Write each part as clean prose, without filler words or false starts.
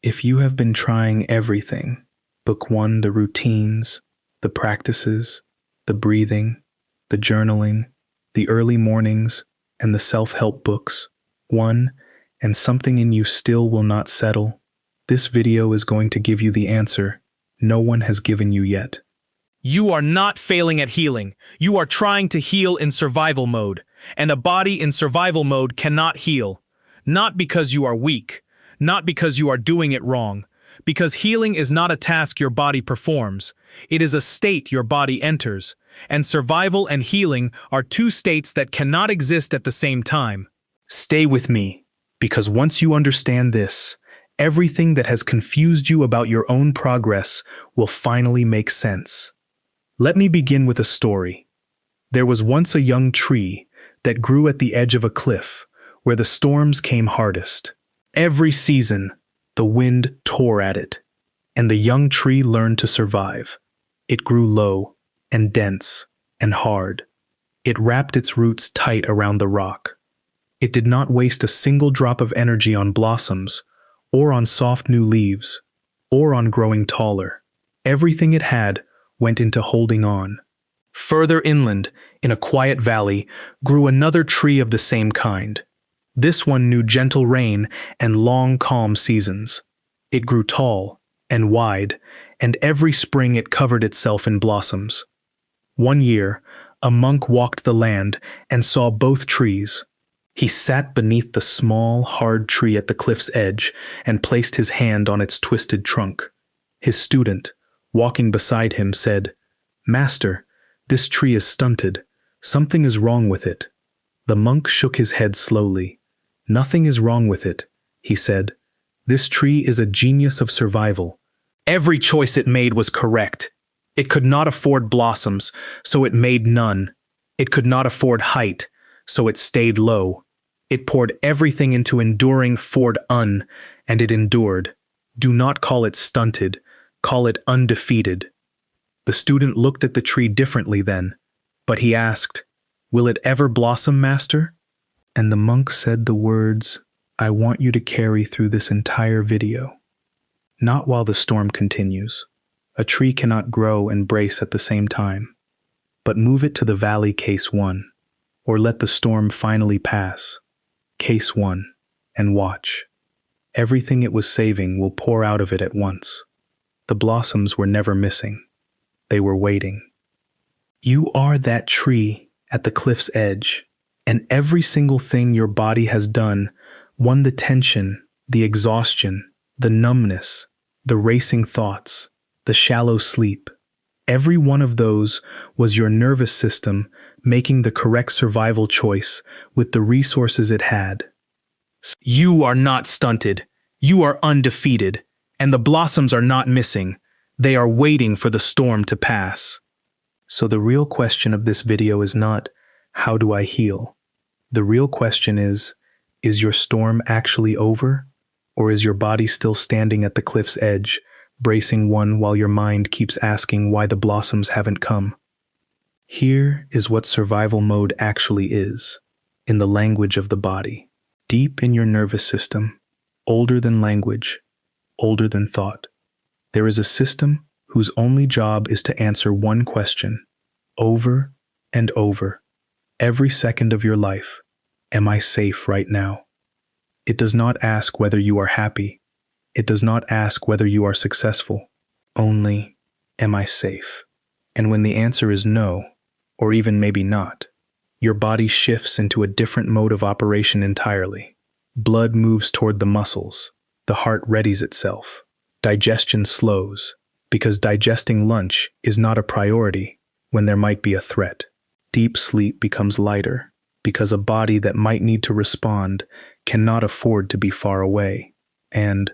If you have been trying everything, Book 1, the routines, the practices, the breathing, the journaling, the early mornings, and the self-help books, 1, and something in you still will not settle, this video is going to give you the answer no one has given you yet. You are not failing at healing. You are trying to heal in survival mode, and a body in survival mode cannot heal. Not because you are weak, not because you are doing it wrong, because healing is not a task your body performs. It is a state your body enters, and survival and healing are two states that cannot exist at the same time. Stay with me, because once you understand this, everything that has confused you about your own progress will finally make sense. Let me begin with a story. There was once a young tree that grew at the edge of a cliff where the storms came hardest. Every season, the wind tore at it, and the young tree learned to survive. It grew low and dense and hard. It wrapped its roots tight around the rock. It did not waste a single drop of energy on blossoms, or on soft new leaves, or on growing taller. Everything it had went into holding on. Further inland, in a quiet valley, grew another tree of the same kind. This one knew gentle rain and long, calm seasons. It grew tall and wide, and every spring it covered itself in blossoms. One year, a monk walked the land and saw both trees. He sat beneath the small, hard tree at the cliff's edge and placed his hand on its twisted trunk. His student, walking beside him, said, "Master, this tree is stunted. Something is wrong with it." The monk shook his head slowly. "Nothing is wrong with it," he said. "This tree is a genius of survival. Every choice it made was correct. It could not afford blossoms, so it made none. It could not afford height, so it stayed low. It poured everything into enduring and it endured. Do not call it stunted, call it undefeated." The student looked at the tree differently then, but he asked, "Will it ever blossom, master?" And the monk said the words I want you to carry through this entire video. Not while the storm continues. A tree cannot grow and brace at the same time. But move it to the valley, case 1, or let the storm finally pass. Case 1, and watch. Everything it was saving will pour out of it at once. The blossoms were never missing. They were waiting. You are that tree at the cliff's edge, and every single thing your body has done won the tension, the exhaustion, the numbness, the racing thoughts, the shallow sleep. Every one of those was your nervous system making the correct survival choice with the resources it had. You are not stunted. You are undefeated. And the blossoms are not missing. They are waiting for the storm to pass. So the real question of this video is not, how do I heal? The real question is your storm actually over? Or is your body still standing at the cliff's edge, bracing one while your mind keeps asking why the blossoms haven't come? Here is what survival mode actually is, in the language of the body. Deep in your nervous system, older than language, older than thought, there is a system whose only job is to answer one question, over and over, every second of your life. Am I safe right now? It does not ask whether you are happy. It does not ask whether you are successful. Only, am I safe? And when the answer is no, or even maybe not, your body shifts into a different mode of operation entirely. Blood moves toward the muscles. The heart readies itself. Digestion slows, because digesting lunch is not a priority when there might be a threat. Deep sleep becomes lighter, because a body that might need to respond cannot afford to be far away. And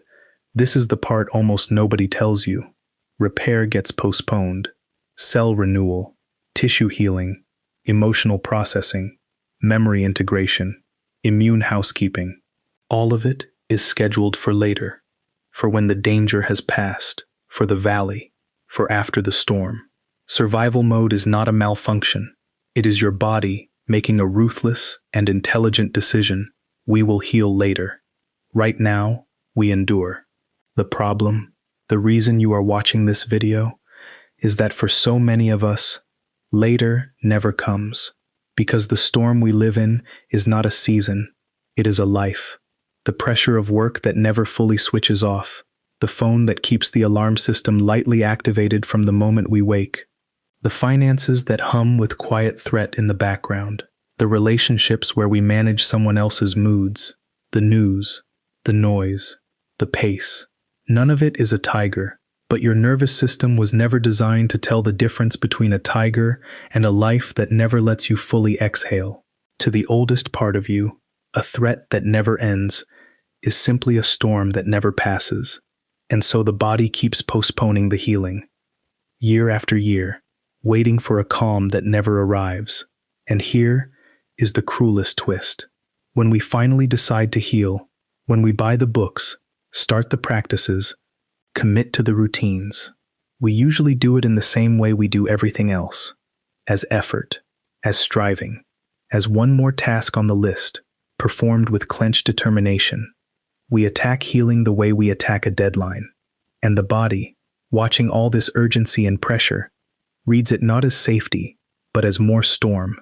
this is the part almost nobody tells you. Repair gets postponed. Cell renewal, tissue healing, emotional processing, memory integration, immune housekeeping. All of it is scheduled for later, for when the danger has passed, for the valley, for after the storm. Survival mode is not a malfunction. It is your body making a ruthless and intelligent decision. We will heal later. Right now, we endure. The problem, the reason you are watching this video, is that for so many of us, later never comes, because the storm we live in is not a season, it is a life. The pressure of work that never fully switches off, the phone that keeps the alarm system lightly activated from the moment we wake, the finances that hum with quiet threat in the background, the relationships where we manage someone else's moods, the news, the noise, the pace. None of it is a tiger, but your nervous system was never designed to tell the difference between a tiger and a life that never lets you fully exhale. To the oldest part of you, a threat that never ends is simply a storm that never passes, and so the body keeps postponing the healing. Year after year, waiting for a calm that never arrives. And here is the cruelest twist. When we finally decide to heal, when we buy the books, start the practices, commit to the routines, we usually do it in the same way we do everything else, as effort, as striving, as one more task on the list, performed with clenched determination. We attack healing the way we attack a deadline, and the body, watching all this urgency and pressure, reads it not as safety, but as more storm.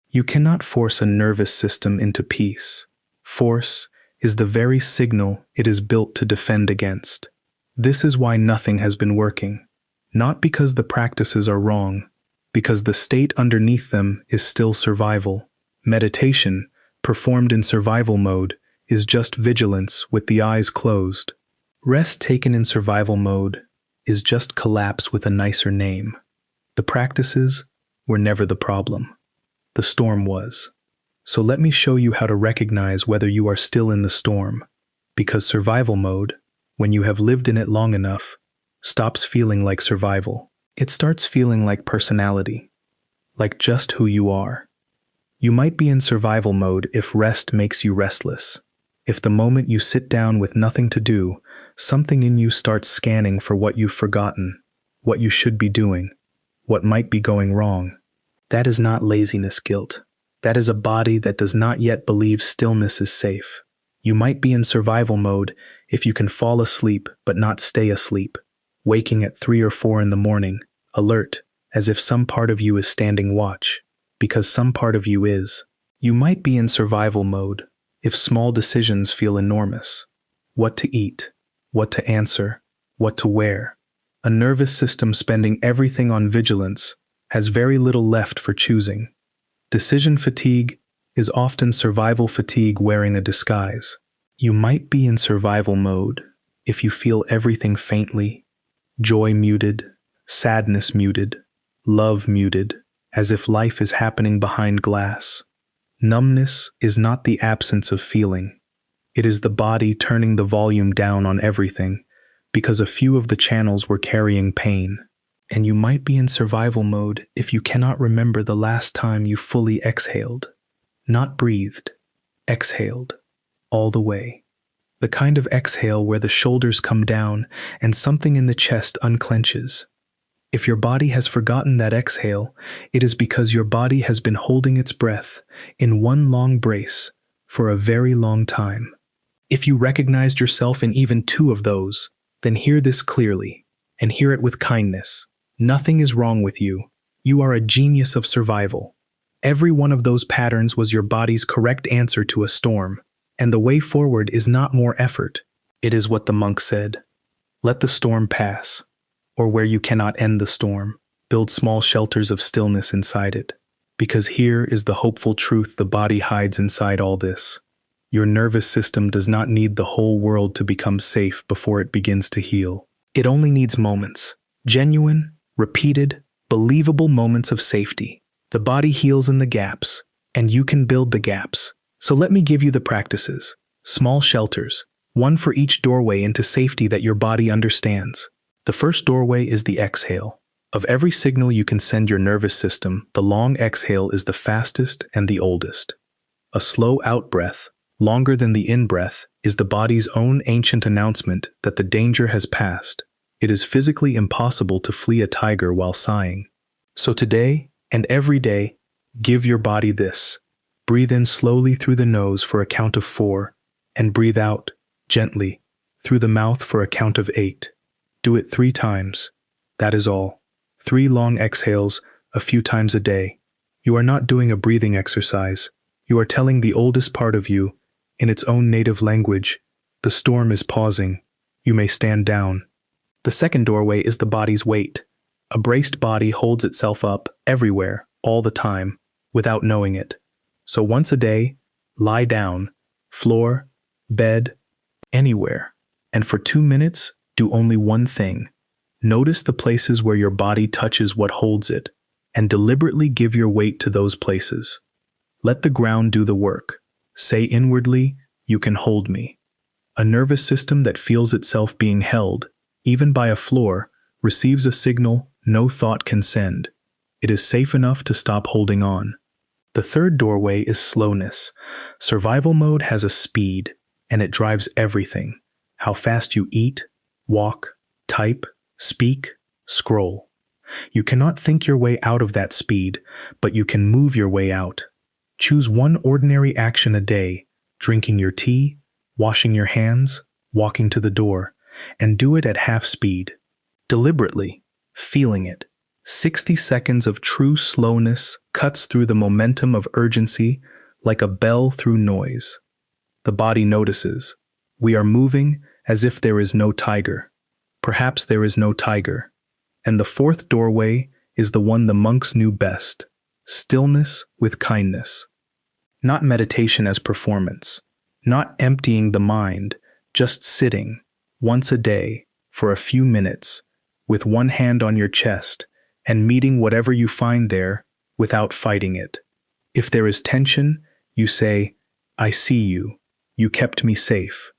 You cannot force a nervous system into peace. Force is the very signal it is built to defend against. This is why nothing has been working. Not because the practices are wrong, because the state underneath them is still survival. Meditation, performed in survival mode, is just vigilance with the eyes closed. Rest taken in survival mode is just collapse with a nicer name. The practices were never the problem. The storm was. So let me show you how to recognize whether you are still in the storm, because survival mode, when you have lived in it long enough, stops feeling like survival. It starts feeling like personality, like just who you are. You might be in survival mode if rest makes you restless. If the moment you sit down with nothing to do, something in you starts scanning for what you've forgotten, what you should be doing, what might be going wrong. That is not laziness guilt. That is a body that does not yet believe stillness is safe. You might be in survival mode if you can fall asleep but not stay asleep, waking at 3 or 4 in the morning, alert, as if some part of you is standing watch, because some part of you is. You might be in survival mode if small decisions feel enormous. What to eat, what to answer, what to wear. A nervous system spending everything on vigilance has very little left for choosing. Decision fatigue is often survival fatigue wearing a disguise. You might be in survival mode if you feel everything faintly, joy muted, sadness muted, love muted, as if life is happening behind glass. Numbness is not the absence of feeling. It is the body turning the volume down on everything because a few of the channels were carrying pain. And you might be in survival mode if you cannot remember the last time you fully exhaled. Not breathed, exhaled, all the way. The kind of exhale where the shoulders come down and something in the chest unclenches. If your body has forgotten that exhale, it is because your body has been holding its breath in one long brace for a very long time. If you recognized yourself in even 2 of those, then hear this clearly, and hear it with kindness. Nothing is wrong with you. You are a genius of survival. Every one of those patterns was your body's correct answer to a storm, and the way forward is not more effort. It is what the monk said. Let the storm pass, or where you cannot end the storm, build small shelters of stillness inside it. Because here is the hopeful truth the body hides inside all this. Your nervous system does not need the whole world to become safe before it begins to heal. It only needs moments, genuine, repeated, believable moments of safety. The body heals in the gaps, and you can build the gaps. So let me give you the practices. Small shelters, one for each doorway into safety that your body understands. The first doorway is the exhale. Of every signal you can send your nervous system, the long exhale is the fastest and the oldest. A slow out-breath, longer than the in-breath, is the body's own ancient announcement that the danger has passed. It is physically impossible to flee a tiger while sighing. So today, and every day, give your body this. Breathe in slowly through the nose for a count of 4, and breathe out, gently, through the mouth for a count of 8. Do it 3 times. That is all. 3 long exhales, a few times a day. You are not doing a breathing exercise. You are telling the oldest part of you, in its own native language, the storm is pausing. You may stand down. The second doorway is the body's weight. A braced body holds itself up everywhere, all the time, without knowing it. So once a day, lie down, floor, bed, anywhere, and for 2 minutes, do only one thing. Notice the places where your body touches what holds it, and deliberately give your weight to those places. Let the ground do the work. Say inwardly, "You can hold me." A nervous system that feels itself being held, even by a floor, receives a signal no thought can send. It is safe enough to stop holding on. The third doorway is slowness. Survival mode has a speed, and it drives everything. How fast you eat, walk, type, speak, scroll. You cannot think your way out of that speed, but you can move your way out. Choose one ordinary action a day, drinking your tea, washing your hands, walking to the door, and do it at half speed. Deliberately, feeling it. 60 seconds of true slowness cuts through the momentum of urgency like a bell through noise. The body notices. We are moving as if there is no tiger. Perhaps there is no tiger. And the fourth doorway is the one the monks knew best. Stillness with kindness. Not meditation as performance. Not emptying the mind, just sitting, once a day, for a few minutes, with one hand on your chest, and meeting whatever you find there without fighting it. If there is tension, you say, "I see you. You kept me safe."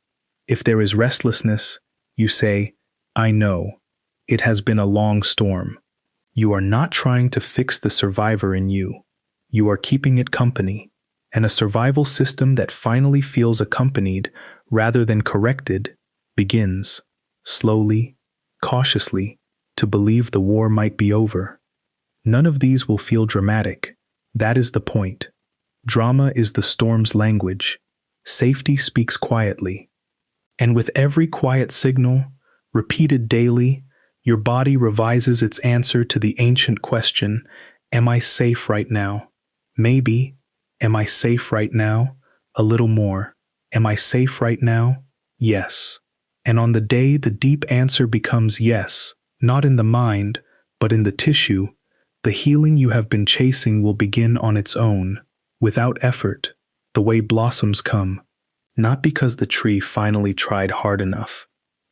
If there is restlessness, you say, "I know. It has been a long storm." You are not trying to fix the survivor in you. You are keeping it company, and a survival system that finally feels accompanied rather than corrected begins, slowly, cautiously, to believe the war might be over. None of these will feel dramatic. That is the point. Drama is the storm's language. Safety speaks quietly. And with every quiet signal, repeated daily, your body revises its answer to the ancient question, "Am I safe right now?" Maybe. Am I safe right now? A little more. Am I safe right now? Yes. And on the day the deep answer becomes yes, not in the mind, but in the tissue, the healing you have been chasing will begin on its own, without effort, the way blossoms come. Not because the tree finally tried hard enough,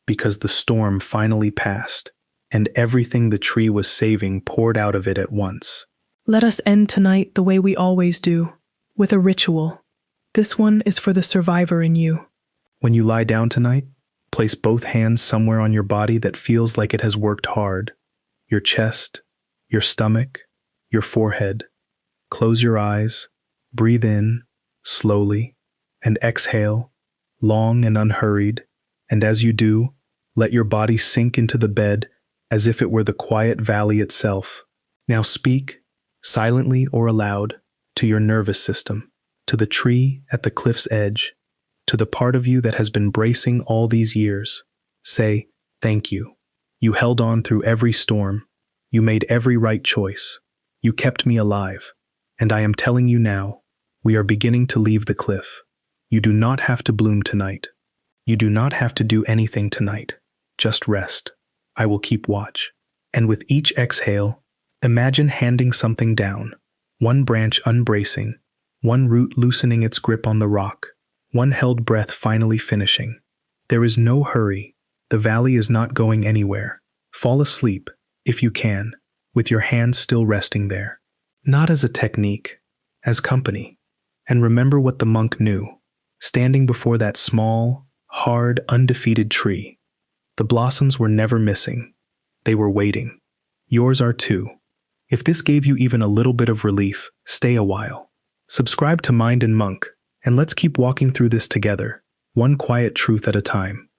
because the storm finally passed, and everything the tree was saving poured out of it at once. Let us end tonight the way we always do, with a ritual. This one is for the survivor in you. When you lie down tonight, place both hands somewhere on your body that feels like it has worked hard. Your chest, your stomach, your forehead. Close your eyes, breathe in, slowly, and exhale, long and unhurried, and as you do, let your body sink into the bed as if it were the quiet valley itself. Now speak, silently or aloud, to your nervous system, to the tree at the cliff's edge, to the part of you that has been bracing all these years. Say, "Thank you. You held on through every storm. You made every right choice. You kept me alive. And I am telling you now, we are beginning to leave the cliff. You do not have to bloom tonight. You do not have to do anything tonight. Just rest. I will keep watch." And with each exhale, imagine handing something down. One branch unbracing, one root loosening its grip on the rock, one held breath finally finishing. There is no hurry. The valley is not going anywhere. Fall asleep, if you can, with your hands still resting there. Not as a technique, as company. And remember what the monk knew, standing before that small, hard, undefeated tree. The blossoms were never missing. They were waiting. Yours are too. If this gave you even a little bit of relief, stay a while. Subscribe to Mind and Monk, and let's keep walking through this together, one quiet truth at a time.